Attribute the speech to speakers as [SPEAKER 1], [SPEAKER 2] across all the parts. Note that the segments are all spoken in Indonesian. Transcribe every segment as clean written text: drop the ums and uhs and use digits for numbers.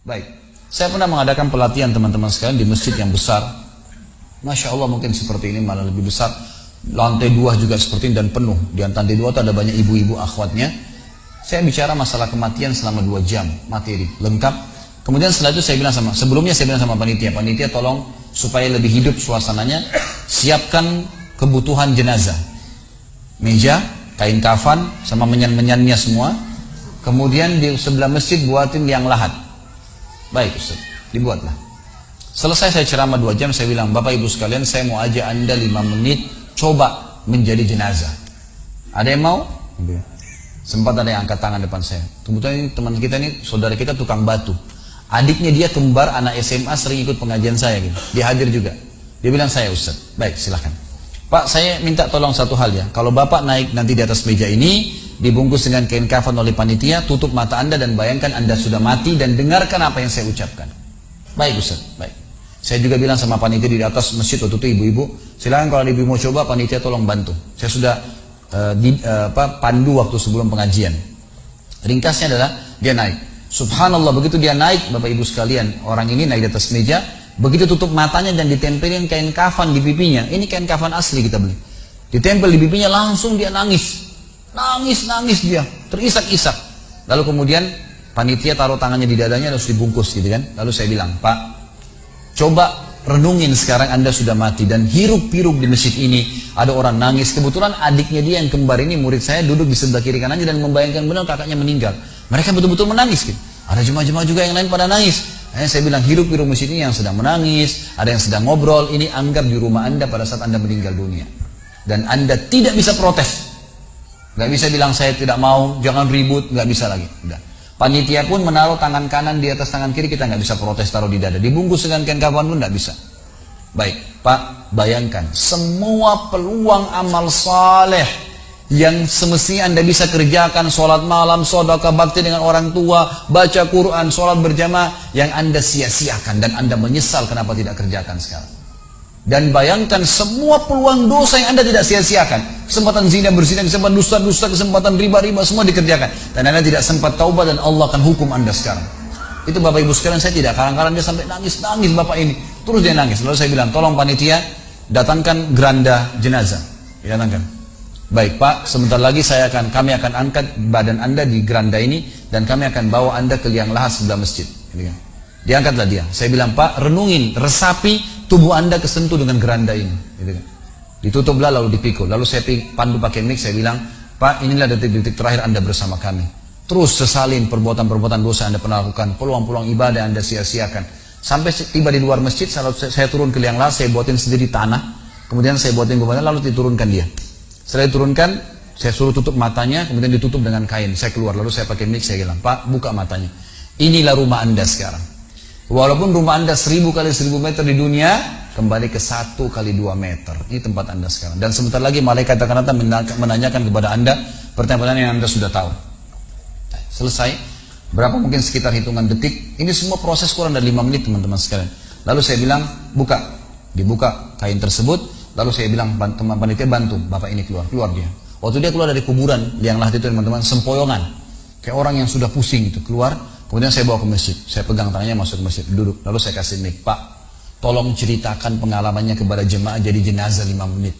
[SPEAKER 1] Baik, saya pernah mengadakan pelatihan teman-teman sekalian di masjid yang besar. Masya Allah, mungkin seperti ini malah lebih besar. Lantai 2 juga seperti ini dan penuh. Di lantai 2 itu ada banyak ibu-ibu akhwatnya. Saya bicara masalah kematian selama 2 jam, materi lengkap. Kemudian setelah itu sebelumnya saya bilang sama panitia tolong supaya lebih hidup suasananya, siapkan kebutuhan jenazah. Meja, kain kafan, sama menyan-menyannya semua. Kemudian di sebelah masjid buatin liang lahat. Baik Ustaz, dibuatlah. Selesai saya ceramah 2 jam, saya bilang, Bapak Ibu sekalian, saya mau ajak Anda 5 menit coba menjadi jenazah. Ada yang mau? Sempat ada yang angkat tangan depan saya. Kebetulan ini teman kita ini, saudara kita tukang batu. Adiknya dia kembar anak SMA, sering ikut pengajian saya gitu. Dia hadir juga. Dia bilang, saya Ustaz. Baik, silahkan. Pak, saya minta tolong satu hal ya. Kalau Bapak naik nanti di atas meja ini, dibungkus dengan kain kafan oleh panitia, tutup mata Anda dan bayangkan Anda sudah mati dan dengarkan apa yang saya ucapkan. Baik Ustaz, baik. Saya juga bilang sama panitia di atas masjid waktu itu, ibu-ibu, silakan kalau ibu mau coba, panitia tolong bantu. Saya sudah pandu waktu sebelum pengajian. Ringkasnya adalah dia naik. Subhanallah, begitu dia naik, Bapak Ibu sekalian, orang ini naik di atas meja, begitu tutup matanya dan ditempelin kain kafan di pipinya. Ini kain kafan asli kita beli. Ditempel di pipinya, langsung dia nangis. Nangis dia, terisak-isak. Lalu kemudian panitia taruh tangannya di dadanya, harus dibungkus gitu kan. Lalu saya bilang, Pak, coba renungin sekarang Anda sudah mati dan hiruk-piruk di masjid ini ada orang nangis. Kebetulan adiknya dia yang kembar ini, murid saya, duduk di sebelah kiri kanannya dan membayangkan benar kakaknya meninggal. Mereka betul-betul menangis gitu. Ada jemaah-jemaah juga yang lain pada nangis. Saya bilang, hiruk-piruk masjid ini yang sedang menangis, ada yang sedang ngobrol. Ini anggap di rumah Anda pada saat Anda meninggal dunia. Dan Anda tidak bisa protes. Gak bisa bilang saya tidak mau, jangan ribut, gak bisa lagi. Udah. Panitia pun menaruh tangan kanan di atas tangan kiri, kita gak bisa protes taruh di dada. Dibungkus dengan kain kafan pun gak bisa. Baik, Pak, bayangkan semua peluang amal saleh yang semestinya Anda bisa kerjakan, sholat malam, sedekah bakti dengan orang tua, baca Quran, sholat berjamaah, yang Anda sia-siakan dan Anda menyesal kenapa tidak kerjakan sekarang. Dan bayangkan semua peluang dosa yang Anda tidak sia-siakan. Kesempatan zina, berzina, kesempatan dusta-dusta, kesempatan riba-riba, semua dikerjakan. Dan Anda tidak sempat taubat dan Allah akan hukum Anda sekarang. Itu Bapak Ibu sekalian, saya tidak karang-karang dia sampai nangis-nangis Bapak ini. Terus dia nangis. Lalu saya bilang, tolong panitia datangkan geranda jenazah. Datangkan. Baik Pak, sebentar lagi kami akan angkat badan Anda di geranda ini dan kami akan bawa Anda ke liang lahat sebelah masjid. Diangkatlah dia. Saya bilang, Pak, renungin, resapi tubuh Anda kesentuh dengan geranda ini. Ditutuplah lalu dipikul. Lalu saya pandu pakai mic, saya bilang, Pak, inilah detik-detik terakhir Anda bersama kami. Terus sesalin perbuatan-perbuatan dosa Anda pernah lakukan, peluang-peluang ibadah Anda sia-siakan. Sampai tiba di luar masjid, saya turun ke liang lahat, saya buatin sendiri tanah, kemudian saya buatin gubernur, lalu diturunkan dia. Setelah diturunkan, saya suruh tutup matanya, kemudian ditutup dengan kain. Saya keluar, lalu saya pakai mic, saya bilang, Pak, buka matanya. Inilah rumah Anda sekarang. Walaupun rumah Anda 1000 kali 1000 meter di dunia, kembali ke 1 kali 2 meter. Ini tempat Anda sekarang. Dan sebentar lagi malaikat akan datang menanyakan kepada Anda pertanyaan yang Anda sudah tahu. Selesai. Berapa mungkin sekitar hitungan detik. Ini semua proses kurang dari 5 menit teman-teman sekalian. Lalu saya bilang, buka. Dibuka kain tersebut. Lalu saya bilang, teman panitia bantu. Bapak ini keluar. Keluar dia. Waktu dia keluar dari kuburan, liang lahat itu teman-teman, sempoyongan. Kayak orang yang sudah pusing itu. Keluar. Kemudian saya bawa ke masjid, saya pegang tangannya masuk ke masjid, duduk. Lalu saya kasih mic, Pak, tolong ceritakan pengalamannya kepada jemaah jadi jenazah 5 menit.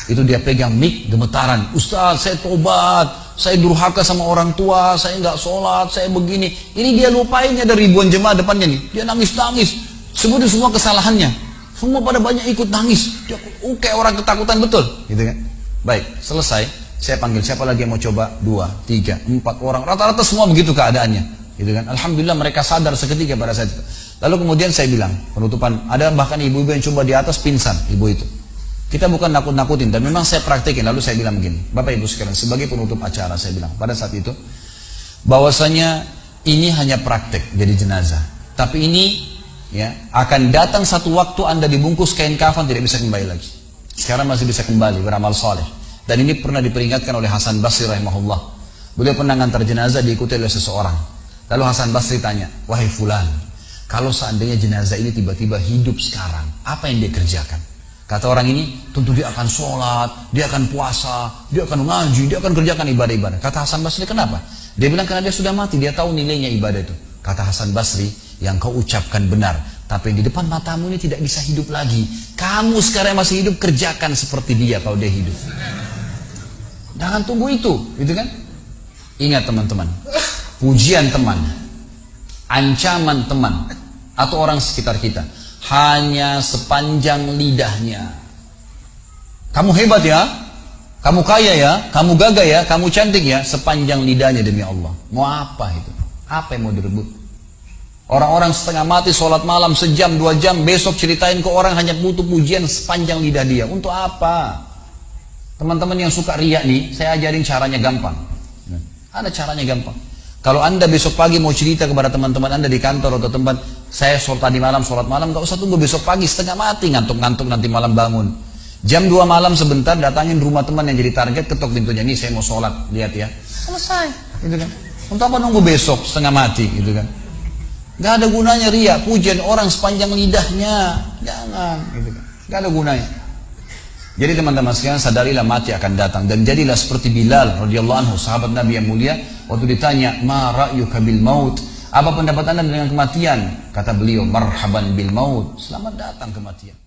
[SPEAKER 1] Itu dia pegang mic, gemetaran. Ustaz, saya tobat, saya durhaka sama orang tua, saya nggak sholat, saya begini. Ini dia lupain, ada ribuan jemaah depannya nih. Dia nangis-nangis, sebutin semua kesalahannya. Semua pada banyak ikut nangis. Dia kayak orang ketakutan betul, gitu kan? Baik, selesai. Saya panggil siapa lagi yang mau coba, 2, 3, 4 orang. Rata-rata semua begitu keadaannya, gitu kan? Alhamdulillah mereka sadar seketika pada saat itu. Lalu kemudian saya bilang, penutupan, ada bahkan ibu-ibu yang coba di atas pingsan, ibu itu. Kita bukan nakut-nakutin, dan memang saya praktekin. Lalu saya bilang begini, Bapak Ibu sekalian, sebagai penutup acara saya bilang pada saat itu, bahwasanya ini hanya praktek jadi jenazah. Tapi ini ya akan datang satu waktu Anda dibungkus kain kafan tidak bisa kembali lagi. Sekarang masih bisa kembali beramal soleh. Dan ini pernah diperingatkan oleh Hasan Basri rahimahullah. Beliau pernah ngantar jenazah diikuti oleh seseorang. Lalu Hasan Basri tanya, wahai fulan, kalau seandainya jenazah ini tiba-tiba hidup sekarang, apa yang dia kerjakan? Kata orang ini, tentu dia akan sholat, dia akan puasa, dia akan ngaji, dia akan kerjakan ibadah-ibadah. Kata Hasan Basri, kenapa? Dia bilang karena dia sudah mati, dia tahu nilainya ibadah itu. Kata Hasan Basri, yang kau ucapkan benar, tapi yang di depan matamu ini tidak bisa hidup lagi. Kamu sekarang masih hidup, kerjakan seperti dia kalau dia hidup. Jangan tunggu itu, gitu kan? Ingat teman-teman, pujian teman, ancaman teman, atau orang sekitar kita, hanya sepanjang lidahnya. Kamu hebat ya, kamu kaya ya, kamu gagah ya, kamu cantik ya, sepanjang lidahnya demi Allah. Mau apa itu? Apa yang mau direbut? Orang-orang setengah mati sholat malam sejam, 2 jam, besok ceritain ke orang hanya butuh pujian sepanjang lidah dia. Untuk apa? Teman-teman yang suka riak nih, saya ajarin caranya gampang. Ada caranya gampang. Kalau anda besok pagi mau cerita kepada teman-teman anda di kantor atau tempat, saya tadi malam sholat malam, gak usah tunggu besok pagi setengah mati, ngantuk-ngantuk nanti malam bangun. Jam 2 malam sebentar, datangin rumah teman yang jadi target, ketok pintunya, nih saya mau sholat, lihat ya. Selesai, gitu kan. Untuk apa nunggu besok setengah mati, gitu kan. Gak ada gunanya riak, pujian orang sepanjang lidahnya, jangan, gitu kan. Gak ada gunanya. Jadi teman-teman sekalian, sadarilah mati akan datang, dan jadilah seperti Bilal radhiyallahu anhu, sahabat Nabi yang mulia. Waktu ditanya, ma ra'yuka bil maut, apa pendapat anda dengan kematian? Kata beliau, marhaban bil maut, selamat datang kematian.